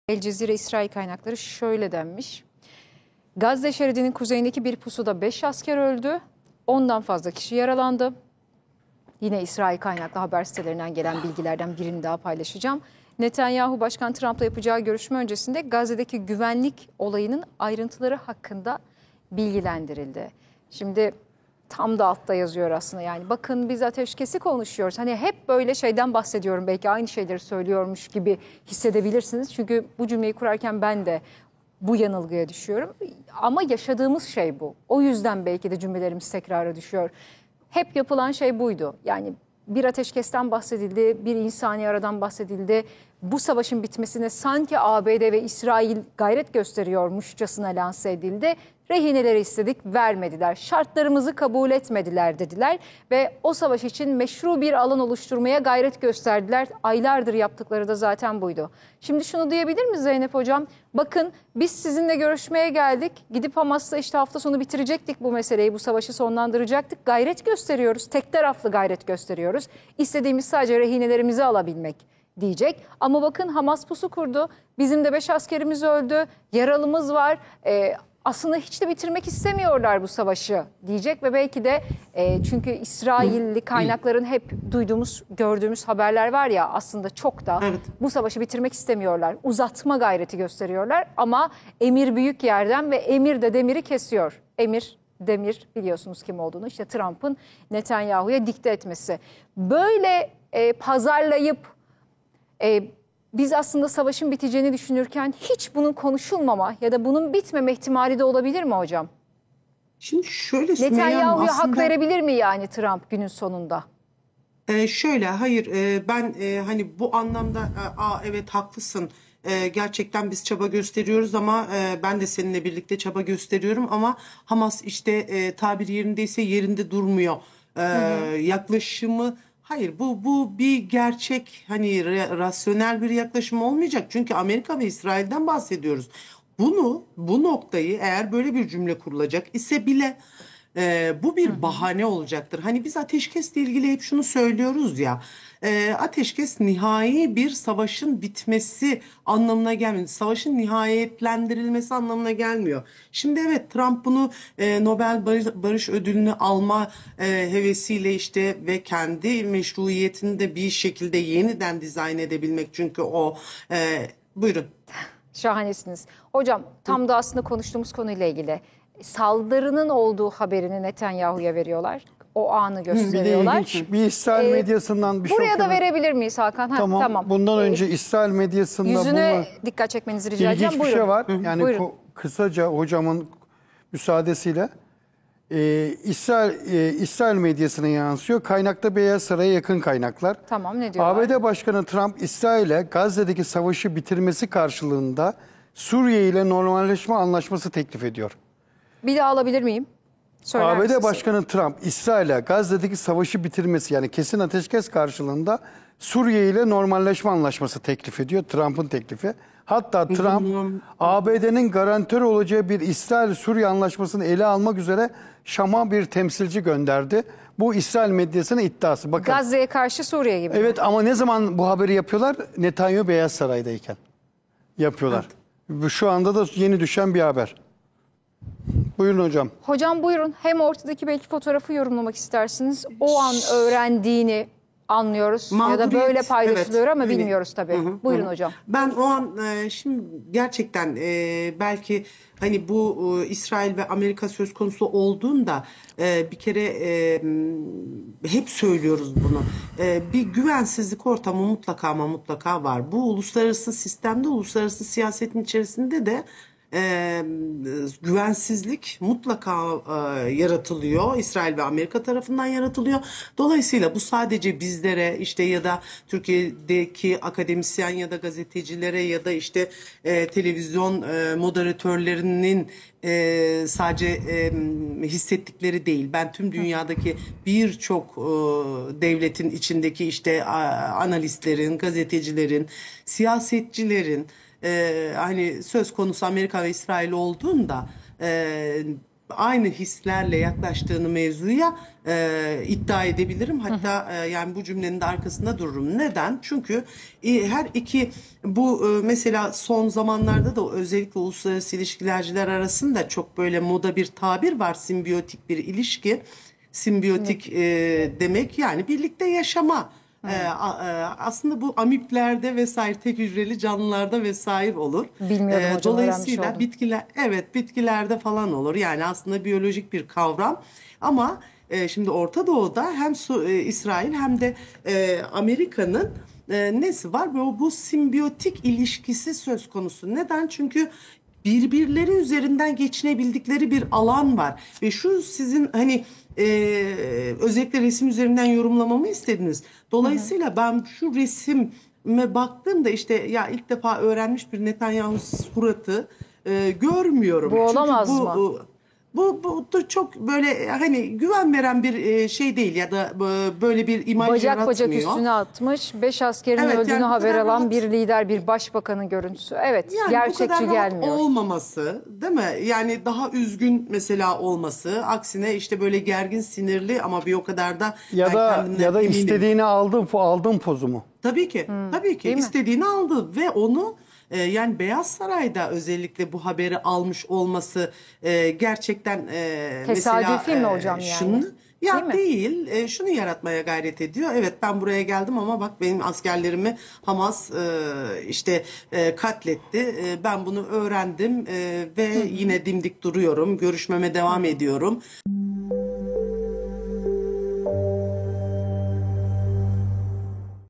El Cezire İsrail kaynakları şöyle denmiş. Gazze şeridinin kuzeyindeki bir pusuda 5 asker öldü, 10'dan fazla kişi yaralandı. Yine İsrail kaynaklı haber sitelerinden gelen bilgilerden birini daha paylaşacağım. Netanyahu Başkan Trump'la yapacağı görüşme öncesinde Gazze'deki güvenlik olayının ayrıntıları hakkında bilgilendirildi. Şimdi tam da altta yazıyor aslında, yani bakın biz ateşkesi konuşuyoruz. Hani hep böyle şeyden bahsediyorum, belki aynı şeyleri söylüyormuş gibi hissedebilirsiniz. Çünkü bu cümleyi kurarken ben de bu yanılgıya düşüyorum. Ama yaşadığımız şey bu. O yüzden belki de cümlelerimiz tekrara düşüyor. Hep yapılan şey buydu. Yani bir ateşkesten bahsedildi, bir insani aradan bahsedildi. Bu savaşın bitmesine sanki ABD ve İsrail gayret gösteriyormuşçasına lanse edildi. Rehineleri istedik, vermediler. Şartlarımızı kabul etmediler dediler ve o savaş için meşru bir alan oluşturmaya gayret gösterdiler. Aylardır yaptıkları da zaten buydu. Şimdi şunu diyebilir mi Zeynep Hocam? Bakın biz sizinle görüşmeye geldik. Gidip Hamas'la işte hafta sonu bitirecektik bu meseleyi, bu savaşı sonlandıracaktık. Gayret gösteriyoruz, tek taraflı gayret gösteriyoruz. İstediğimiz sadece rehinelerimizi alabilmek diyecek. Ama bakın Hamas pusu kurdu. Bizim de 5 askerimiz öldü, yaralımız var. Aslında hiç de bitirmek istemiyorlar bu savaşı diyecek ve belki de çünkü İsrailli kaynakların hep duyduğumuz, gördüğümüz haberler var ya, aslında çok da bu savaşı bitirmek istemiyorlar. Uzatma gayreti gösteriyorlar ama emir büyük yerden ve emir de demiri kesiyor. Demir biliyorsunuz kim olduğunu, işte Trump'ın Netanyahu'ya dikte etmesi. Böyle pazarlayıp biz aslında savaşın biteceğini düşünürken hiç bunun konuşulmama ya da bunun bitmeme ihtimali de olabilir mi hocam? Şimdi şöyle Sümeyye Hanım, Netanyahu'ya aslında hak verebilir mi yani Trump günün sonunda? Hayır, ben hani bu anlamda evet haklısın. Gerçekten biz çaba gösteriyoruz ama ben de seninle birlikte çaba gösteriyorum ama Hamas işte tabiri yerindeyse yerinde durmuyor. Yaklaşımı, hayır, bu bir gerçek, hani rasyonel bir yaklaşım olmayacak. Çünkü Amerika ve İsrail'den bahsediyoruz. Bu noktayı eğer böyle bir cümle kurulacak ise bile bu bir bahane olacaktır. Hani biz ateşkesle ilgili hep şunu söylüyoruz ya, ateşkes nihai bir savaşın bitmesi anlamına gelmiyor. Savaşın nihayetlendirilmesi anlamına gelmiyor. Şimdi evet, Trump bunu Nobel Barış Ödülünü alma hevesiyle işte ve kendi meşruiyetini de bir şekilde yeniden dizayn edebilmek, çünkü o buyurun. Şahanesiniz. Hocam tam da aslında konuştuğumuz konuyla ilgili saldırının olduğu haberini Netanyahu'ya veriyorlar. O anı gösteriyorlar. Bir İsrail medyasından bir şey buraya da okudum. verebilir miyiz Hakan? Tamam. Bundan önce İsrail medyasında yüzüne dikkat çekmenizi rica edeceğim. ilginç bir şey var. Yani Buyurun. kısaca hocamın müsaadesiyle İsrail medyasına yansıyor. Kaynakta Beyaz Saray'a yakın kaynaklar. Tamam, ne diyorlar? ABD Başkanı Trump, İsrail'e Gazze'deki savaşı bitirmesi karşılığında Suriye ile normalleşme anlaşması teklif ediyor. Bir daha alabilir miyim? Söyler ABD misiniz? Başkanı Trump, İsrail'e Gazze'deki savaşı bitirmesi, yani kesin ateşkes karşılığında Suriye ile normalleşme anlaşması teklif ediyor. Trump'ın teklifi. Hatta Trump, ABD'nin garantörü olacağı bir İsrail-Suriye anlaşmasını ele almak üzere Şam'a bir temsilci gönderdi. Bu İsrail medyasının iddiası. Bakın. Gazze'ye karşı Suriye gibi. Evet, ama ne zaman bu haberi yapıyorlar? Netanyahu Beyaz Saray'dayken yapıyorlar. Evet. Şu anda da yeni düşen bir haber. Buyurun hocam. Hocam buyurun. Hem ortadaki belki fotoğrafı yorumlamak istersiniz. O an öğrendiğini anlıyoruz. Ya da böyle paylaşılıyor, evet, ama öyle bilmiyoruz tabii. Buyurun hocam. Ben o an şimdi gerçekten belki hani bu İsrail ve Amerika söz konusu olduğunda bir kere hep söylüyoruz bunu. Bir güvensizlik ortamı mutlaka ama mutlaka var. Bu uluslararası sistemde, uluslararası siyasetin içerisinde de güvensizlik mutlaka yaratılıyor. İsrail ve Amerika tarafından yaratılıyor. Dolayısıyla bu sadece bizlere işte ya da Türkiye'deki akademisyen ya da gazetecilere ya da işte televizyon moderatörlerinin sadece hissettikleri değil. Ben tüm dünyadaki birçok devletin içindeki işte analistlerin, gazetecilerin, siyasetçilerin, hani söz konusu Amerika ve İsrail olduğunda aynı hislerle yaklaştığını mevzuya iddia edebilirim. Hatta yani bu cümlenin de arkasında dururum. Neden? Çünkü her iki bu mesela son zamanlarda da özellikle uluslararası ilişkilerciler arasında çok böyle moda bir tabir var. Simbiyotik bir ilişki. Simbiyotik demek yani birlikte yaşama. Aslında bu amiplerde vesaire tek hücreli canlılarda vesaire olur. Bilmiyordum hocam, öğrenmiş Dolayısıyla oldum. bitkilerde falan olur. Yani aslında biyolojik bir kavram. Ama şimdi Orta Doğu'da hem İsrail hem de Amerika'nın nesi var? Bu simbiyotik ilişkisi söz konusu. Neden? Çünkü birbirleri üzerinden geçinebildikleri bir alan var. Ve şu sizin hani özellikle resim üzerinden yorumlamamı istediniz. Dolayısıyla ben şu resime baktığımda işte ya ilk defa öğrenmiş bir Netanyahu suratı görmüyorum. Bu olamaz Çünkü mı? bu da çok böyle hani güven veren bir şey değil ya da böyle bir imaj Bacak bacak yaratmıyor. üstüne atmış, 5 askerin Evet, öldüğünü yani bu haber kadar alan rahat- bir lider, bir başbakanın görüntüsü. Evet, Yani bu gerçekçi kadar rahat gelmiyor. olmaması, değil mi? Yani daha üzgün mesela olması, aksine işte böyle gergin, sinirli ama bir o kadar da Ya ben da kendimden ya da eminim. istediğini aldın pozu mu? Tabii ki, tabii ki değil mi? istediğini aldı ve onu yani Beyaz Saray'da özellikle bu haberi almış olması gerçekten Tesadüfi mesela mi hocam yani? şunu ya Değil mi? değil, şunu yaratmaya gayret ediyor. Evet ben buraya geldim ama bak benim askerlerimi Hamas işte katletti. Ben bunu öğrendim ve yine dimdik duruyorum. Görüşmeme devam ediyorum.